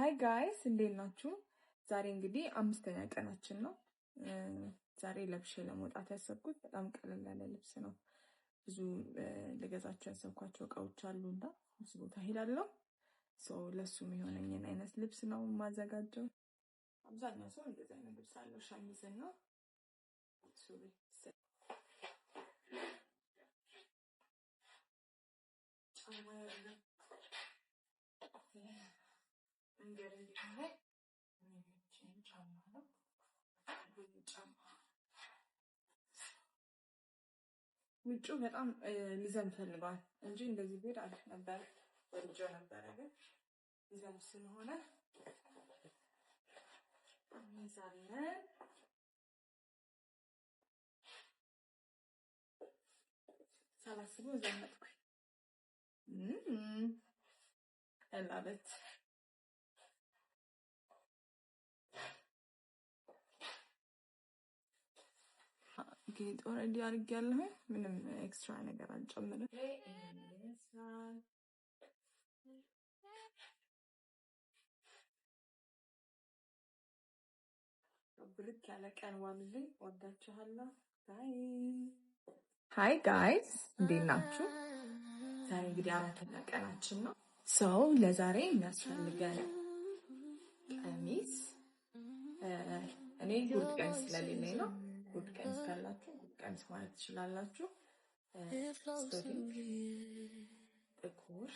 ሃይ ጋይስ እንዴት ናችሁ? ዛሬ እንግዲህ አምስተኛ ቀናችን ነው። ዛሬ ለብሼ ለመውጣት ያሰብኩት በጣም ቀለል ያለ ልብስ ነው። ብዙ ልገዛቸው ያሰብኳቸው እቃዎች አሉና ብዙ ቦታ ሄዳለሁ። ለሱ የሚሆነኝን አይነት ልብስ ነው የማዘጋጀው። አብዛኛው ሰው እንደዚህ አይነት ልብስ አለው፣ ሸሚዝና ሱሪ። ውጩ በጣም ሊዘንብ ፈልጓል እንጂ እንደዚህ ብሄድ አሪፍ ነበር። ወልጆ ነበረ ግን ሊዘንብ ስለሆነ እንይዛለን። ሳላስበው ዘመጥኩኝ። እላበት ጌጥ ኦልሬዲ አድርጌያለሁ። ምንም ኤክስትራ ነገር አልጨምርም። ብርክ ያለ ቀን ዋልልኝ። ወዳችኋለሁ። ሃይ ጋይስ እንዴት ናችሁ? ዛሬ እንግዲህ አራተኛ ቀናችን ነው። ለዛሬ የሚያስፈልገን ቀሚስ እኔ ጉድ ቀሚስ ስለሌለኝ ነው። ጉድ ቀሚስ ካላችሁ ጉድ ቀሚስ ማለት ትችላላችሁ። ጥቁር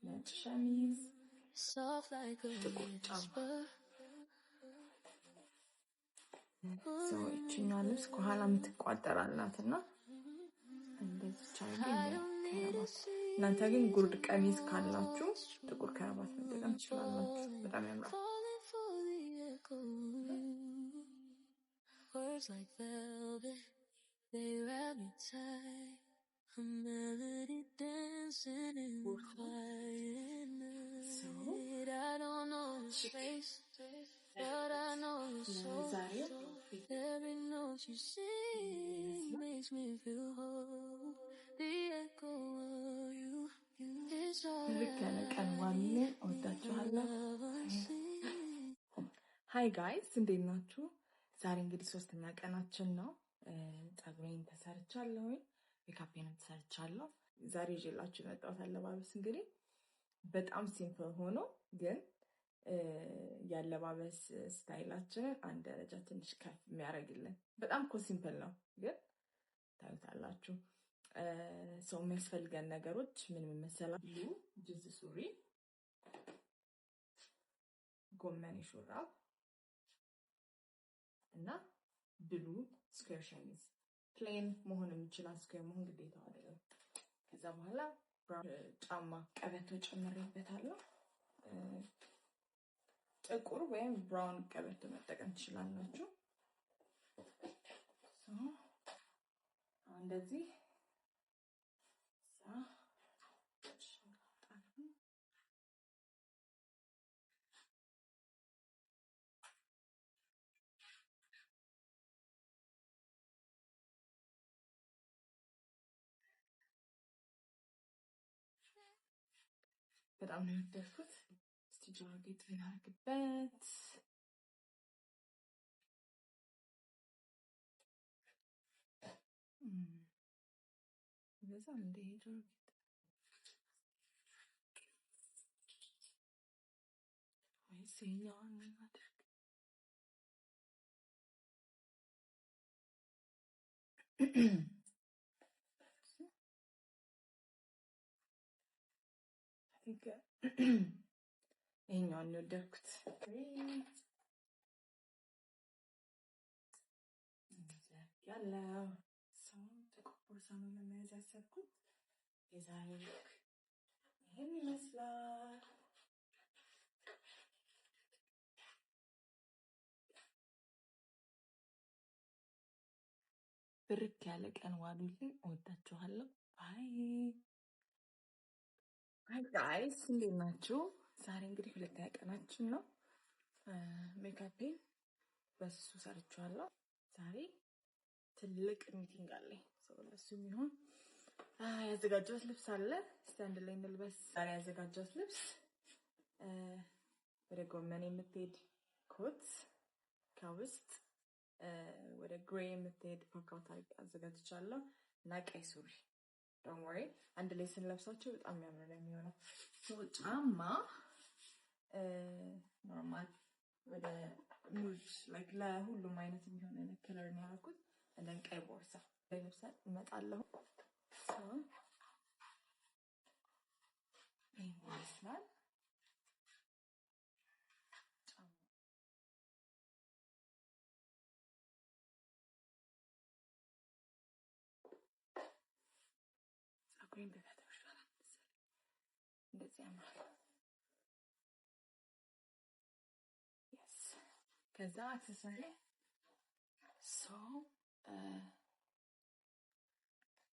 ነጭ ሸሚዝ፣ ጥቁር ጫማ። ይችኛዋ ልብስ ከኋላ የምትቋጠራላት እና እንደዚህ እናንተ ግን ጉርድ ቀሚስ ካላችሁ ጥቁር ከረባት መጠቀም ትችላላችሁ። በጣም ያምራል። Words like velvet, they wrap me tight. A melody dancing in the quiet night. I don't know the space, but I know your soul. Every note you sing makes me feel whole. The echo of you is all Hi guys, እንዴት ናችሁ? ዛሬ እንግዲህ ሶስተኛ ቀናችን ነው። ፀጉሬን ተሰርቻለሁ፣ ሜካፔንም ተሰርቻለሁ። ዛሬ ይዤላችሁ የመጣሁት አለባበስ እንግዲህ በጣም ሲምፕል ሆኖ ግን ያለባበስ ስታይላችንን አንድ ደረጃ ትንሽ ከፍ የሚያደርግልን በጣም ሲምፕል ነው ግን ታዩታላችሁ። የሚያስፈልገን ነገሮች ምን መሰላችሁ? ጅንስ ሱሪ፣ ጎመኔ ሹራብ እና ብሉ ስኩዌር ሸሚዝ። ፕሌን መሆን የሚችላል፣ ስኩዌር መሆን ግዴታ አይደለም። ከዛ በኋላ ጫማ ቀበቶ ጨምሬበታለሁ። ጥቁር ወይም ብራውን ቀበቶ መጠቀም ትችላላችሁ። እንደዚህ በጣም ነው የወደድኩት። እስቲ ጃኬት እናድርግበት። በዛም እንደ ጃኬት ወይስ ይኸኛውን እናድርግ? ይኸኛውን ነው የወደድኩት። ያለው ጥቁር ቦርሳ ነው ለመያዝ ያሰብኩት። የዛሬው ሉክ ይሄን ይመስላል። ብርክ ያለ ቀን ዋሉልኝ። እወዳችኋለሁ። ሃይ ጋይስ እንዴት ናችሁ? ዛሬ እንግዲህ ሁለተኛ ቀናችን ነው። ሜካፔን በሱ ሰርቻለሁ። ዛሬ ትልቅ ሚቲንግ አለኝ። ለሱ የሚሆን ያዘጋጀሁት ልብስ አለ። እስቲ አንድ ላይ እንልበስ። ዛሬ ያዘጋጀሁት ልብስ ወደ ጎመን የምትሄድ ኮት ከውስጥ ወደ ግሬ የምትሄድ ፓርካውት አዘጋጅቻለሁ እና ቀይ ሱሪ ዶንት ወሪ አንድ ላይ ስንለብሳቸው በጣም የሚያምር ነው የሚሆነው። ጫማ ኖርማል ወደ ሙድ ላይክ ለሁሉም አይነት የሚሆን ከለር ነው ያደረኩት። እንደን ቀይ ቦርሳ ለብሰን እመጣለሁ። ይመስላል ፀጉሬን በፈተው ይሻላል መሰለኝ። እንደዚህ ያምራል። yes ከዛ አክሰሰሪ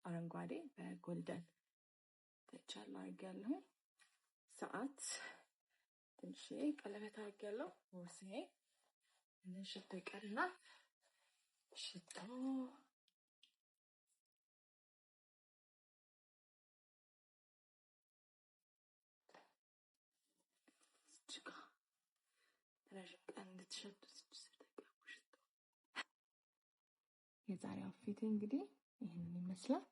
አረንጓዴ በጎልደን ተቻለ አድርጌያለሁ። ሰዓት ትንሽ ቀለበት አድርጌያለሁ። ቦርሳዬ ሽቶ ይቀርና ሽቶ ችካ ረዥም ቀን እንድትሸቱ ስትጠቀሙ ሽቶ። የዛሬው አውትፊት እንግዲህ ይህንን ይመስላል።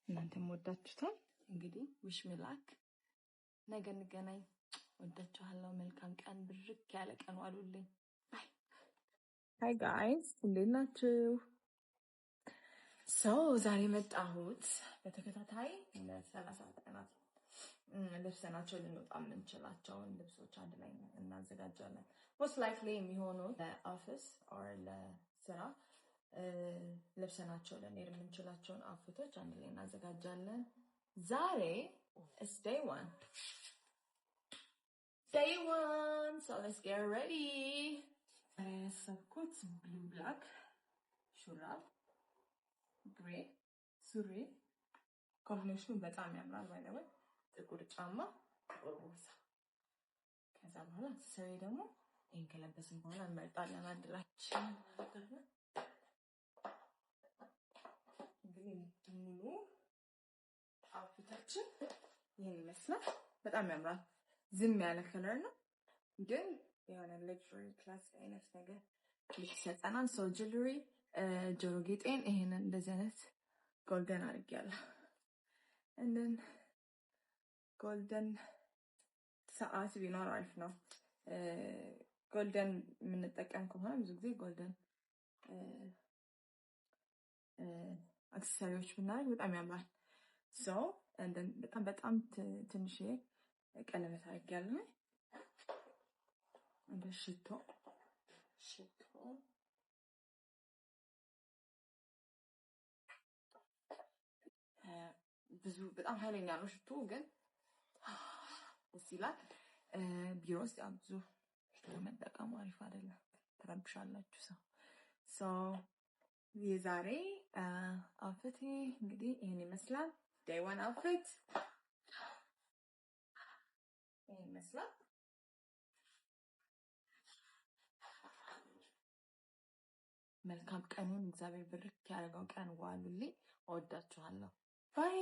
እናንተም ወዳችሁታል። እንግዲህ ዊሽ ሚ ላክ። ነገ እንገናኝ። ወዳችኋለሁ። መልካም ቀን፣ ብርክ ያለ ቀን ዋሉልኝ። ባይ ሃይ ጋይስ፣ እንዴት ናችሁ? ዛሬ መጣሁት በተከታታይ ለ30 ቀናት ለብሰናቸው ልንወጣ የምንችላቸውን ልብሶች አንድ ላይ እናዘጋጃለን። ሞስት ላይክሊ የሚሆኑት ለኦፊስ ኦር ለስራ ለብሰናቸው ልንሄድ የምንችላቸውን አውትፊቶች አንድ ላይ እናዘጋጃለን። ዛሬ is day one. So let's get ready. ያሰብኩት ብሉ ብላክ ሹራብ ግሬ ሱሪ ኮምቢኔሽኑ በጣም ያምራል። ባይ ዘ ወይ ጥቁር ጫማ ጥቁር ቦርሳ። ከዛ በኋላ አክሰሰሪ ደግሞ ይሄን ከለበስን በኋላ እንመርጣለን አድላችን ማለት ነው። እንግዲህ ሙሉ አውትፊታችን ይሄን ይመስላል። በጣም ያምራል። ዝም ያለ ከለር ነው ግን የሆነ ሌክቸሪ ክላስ አይነት ነገር ይሰጠናል። ጅዌለሪ ጆሮ ጌጤን ይሄንን እንደዚህ አይነት ጎልደን አድርጌያለሁ። እንደን ጎልደን ሰዓት ቢኖር አሪፍ ነው። ጎልደን የምንጠቀም ከሆነ ብዙ ጊዜ ጎልደን አክሰሰሪዎች ብናደርግ በጣም ያምራል። እንደን በጣም ትንሽዬ ቀለበት አድርጌያለሁ። እንደ ሽቶ ብዙ በጣም ኃይለኛ ነው ሽቶ ግን ደስ ይላል። ቢሮ ውስጥ ያው ብዙ ሽቶ መጠቀሙ አሪፍ አይደለም፣ ትረብሻላችሁ ሰው። የዛሬ አውትፊት እንግዲህ ይሄን ይመስላል። ዴይ ዋን አውትፊት ይሄን ይመስላል። መልካም ቀኑን እግዚአብሔር ብርክ ያደርገው ቀን ዋሉልኝ። እወዳችኋለሁ። ባይ